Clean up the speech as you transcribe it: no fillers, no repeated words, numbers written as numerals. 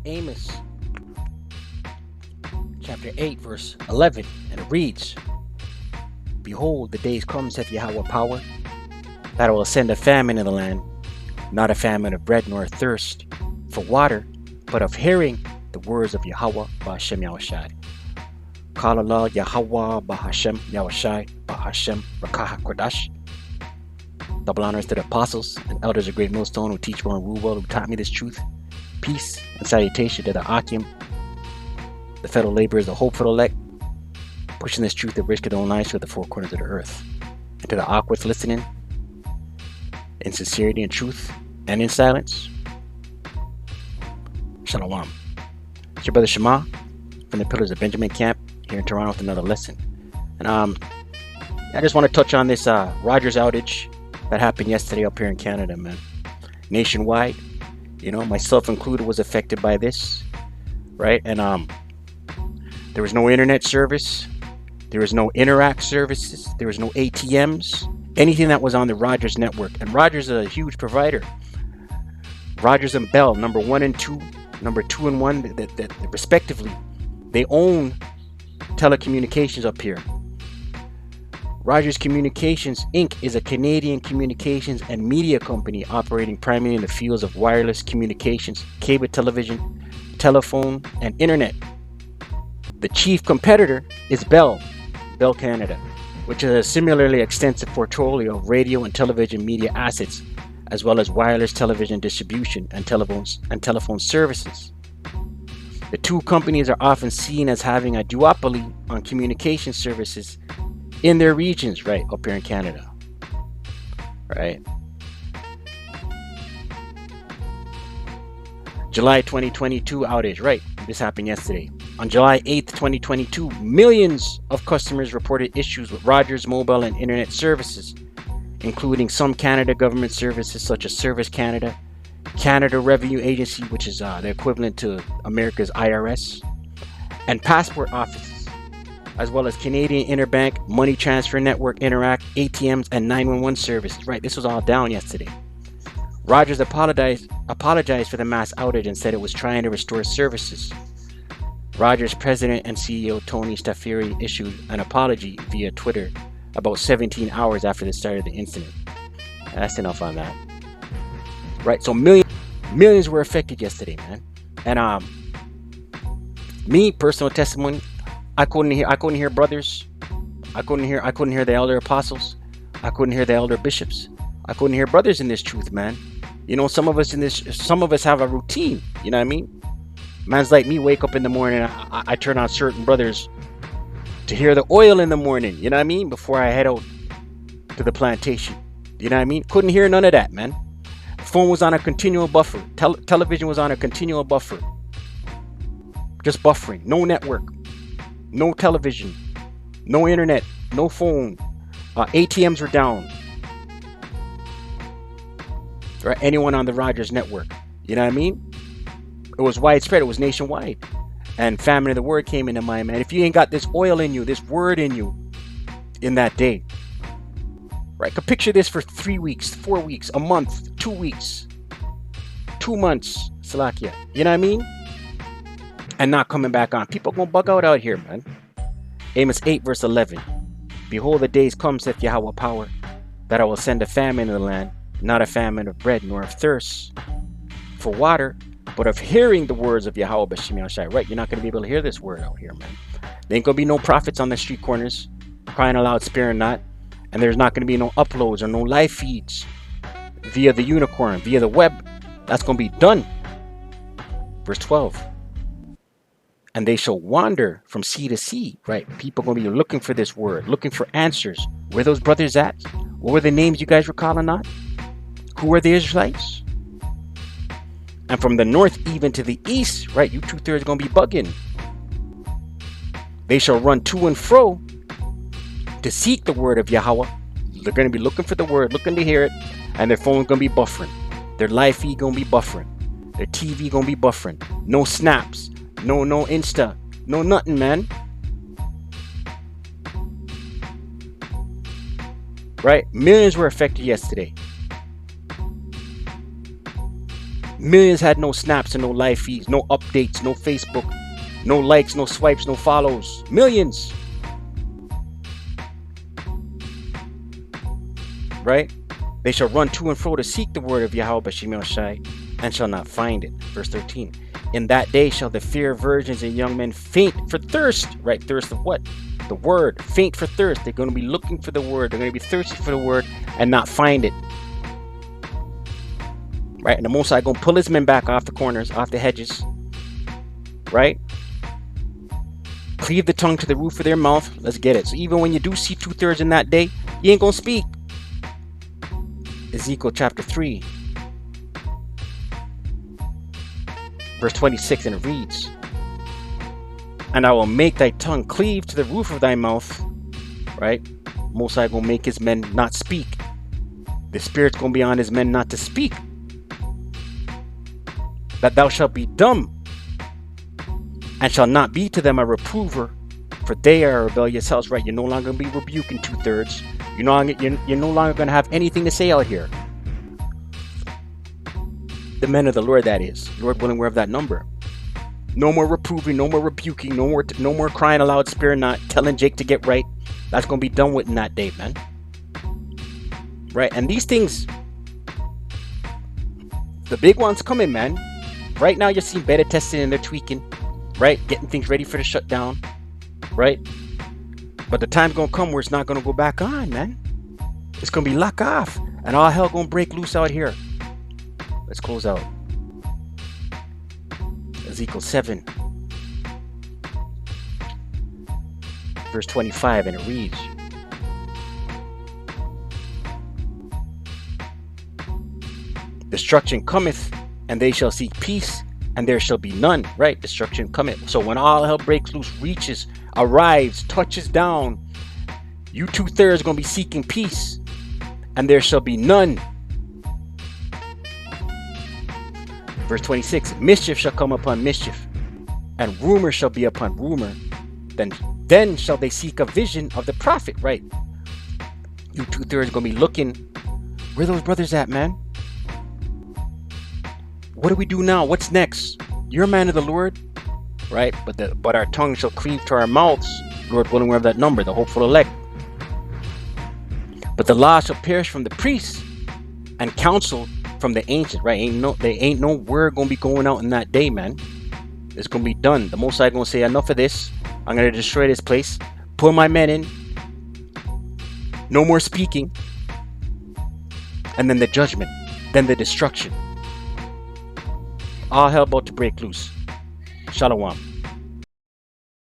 Amos chapter 8, verse 11, and it reads, Behold, the days come, saith Yahweh power, that I will send a famine in the land, not a famine of bread nor thirst for water, but of hearing the words of Yahweh Ba'Hashem Yahushai. Call Allah Yahweh Ba'Hashem Yahushai Ba'Hashem Rakah Kodash. Double honors to the apostles and elders of Great Millstone who teach well and rule well, who taught me this truth. Peace and salutation to the Akim, the fellow laborers, the hope for the elect, pushing this truth that risk their own lives to the four corners of the earth. And to the awkward listening, in sincerity and truth, and in silence. Shalom. It's your brother Shema from the Pillars of Benjamin Camp here in Toronto with another lesson. And I just want to touch on this Rogers outage that happened yesterday up here in Canada, man. Nationwide, myself included, was affected by this, right? And there was no internet service, there was no Interact services, there was no ATMs, anything that was on the Rogers network. And Rogers is a huge provider. Rogers and Bell, number 1 and 2, number 2 and 1, that respectively, they own telecommunications up here. Rogers Communications Inc. is a Canadian communications and media company operating primarily in the fields of wireless communications, cable television, telephone, and internet. The chief competitor is Bell Canada, which has a similarly extensive portfolio of radio and television media assets, as well as wireless television distribution and telephone services. The two companies are often seen as having a duopoly on communication services in their regions, right, up here in Canada, right? July 2022 outage, right? This happened yesterday. On July 8th, 2022, millions of customers reported issues with Rogers mobile and internet services, including some Canada government services such as Service Canada, Canada Revenue Agency, which is the equivalent to America's IRS, and passport offices, as well as Canadian Interbank, Money Transfer Network, Interact, ATMs, and 911 services. Right, this was all down yesterday. Rogers apologized for the mass outage and said it was trying to restore services. Rogers president and CEO Tony Staffieri issued an apology via Twitter about 17 hours after the start of the incident. That's enough on that. Right, so millions were affected yesterday, man. And me, personal testimony, I couldn't hear brothers. I couldn't hear the elder apostles. I couldn't hear the elder bishops. I couldn't hear brothers in this truth, man. Some of us have a routine. You know what I mean? Man's like me, wake up in the morning. I turn on certain brothers to hear the oil in the morning. You know what I mean? Before I head out to the plantation. You know what I mean? Couldn't hear none of that, man. Phone was on a continual buffer. Television was on a continual buffer. Just buffering. No network. No television, no internet, no phone. ATMs were down. Or anyone on the Rogers network. You know what I mean? It was widespread. It was nationwide. And famine of the word came into mind, man. If you ain't got this oil in you, this word in you, in that day, right? Could picture this for 3 weeks, 4 weeks, a month, 2 weeks, 2 months, Salakia. You know what I mean? And not coming back on. People gonna bug out here, man. Amos 8 verse 11. Behold, the days come, saith Yahweh power, that I will send a famine in the land, not a famine of bread nor of thirst for water, but of hearing the words of Yahweh B'Shem Yahushai. Right, you're not gonna be able to hear this word out here, man. There ain't gonna be no prophets on the street corners crying aloud, sparing not, and there's not gonna be no uploads or no live feeds via the unicorn, via the web. That's gonna be done. Verse 12. And they shall wander from sea to sea, right? People going to be looking for this word, looking for answers. Where those brothers at? What were the names you guys were calling on? Who were the Israelites? And from the north even to the east, right? You 2/3 going to be bugging. They shall run to and fro to seek the word of Yahweh. They're going to be looking for the word, looking to hear it. And their phone's going to be buffering. Their live feed going to be buffering. Their TV going to be buffering. No snaps. No Insta. No nothing, man. Right? Millions were affected yesterday. Millions had no snaps and no live feeds, no updates, no Facebook, no likes, no swipes, no follows. Millions. Right? They shall run to and fro to seek the word of Yahweh B'Shem Shai, and shall not find it. Verse 13. In that day shall the fair virgins and young men faint for thirst. Right? Thirst of what? The word. Faint for thirst. They're going to be looking for the word. They're going to be thirsty for the word and not find it. Right? And the Most High going to pull his men back off the corners, off the hedges. Right? Cleave the tongue to the roof of their mouth. Let's get it. So even when you do see 2/3 in that day, you ain't going to speak. Ezekiel chapter 3. Verse 26, and it reads, and I will make thy tongue cleave to the roof of thy mouth. Right? Most High gonna make his men not speak. The Spirit's gonna be on his men not to speak. That thou shalt be dumb, and shall not be to them a reprover, for they are a rebellious house. Right? You're no longer gonna be rebuking 2/3. You're no longer gonna have anything to say out here. The men of the Lord, that is. Lord willing, we're of that number. No more reproving, no more rebuking, no more crying aloud, spare not, telling Jake to get right. That's gonna be done with in that day, man. Right? And these things, the big ones coming, man. Right now you're seeing beta testing and they're tweaking, right? Getting things ready for the shutdown, right? But the time's gonna come where it's not gonna go back on, man. It's gonna be lock off, and all hell gonna break loose out here. Let's close out. Ezekiel 7, verse 25, and it reads, destruction cometh, and they shall seek peace, and there shall be none. Right? Destruction cometh. So when all hell breaks loose, reaches, arrives, touches down, you 2/3 gonna be seeking peace, and there shall be none. Verse 26, mischief shall come upon mischief, and rumor shall be upon rumor. Then shall they seek a vision of the prophet. Right? You 2/3 gonna be looking, where those brothers at, man? What do we do now? What's next? You're a man of the Lord, right? But our tongue shall cleave to our mouths. Lord willing, we're of that number, the hopeful elect. But the law shall perish from the priests, and counsel from the ancient. Right? There ain't no word gonna be going out in that day, man. It's gonna be done. The Most High gonna say, enough of this. I'm gonna destroy this place. Pull my men in. No more speaking. And then the judgment. Then the destruction. All hell about to break loose. Shalom.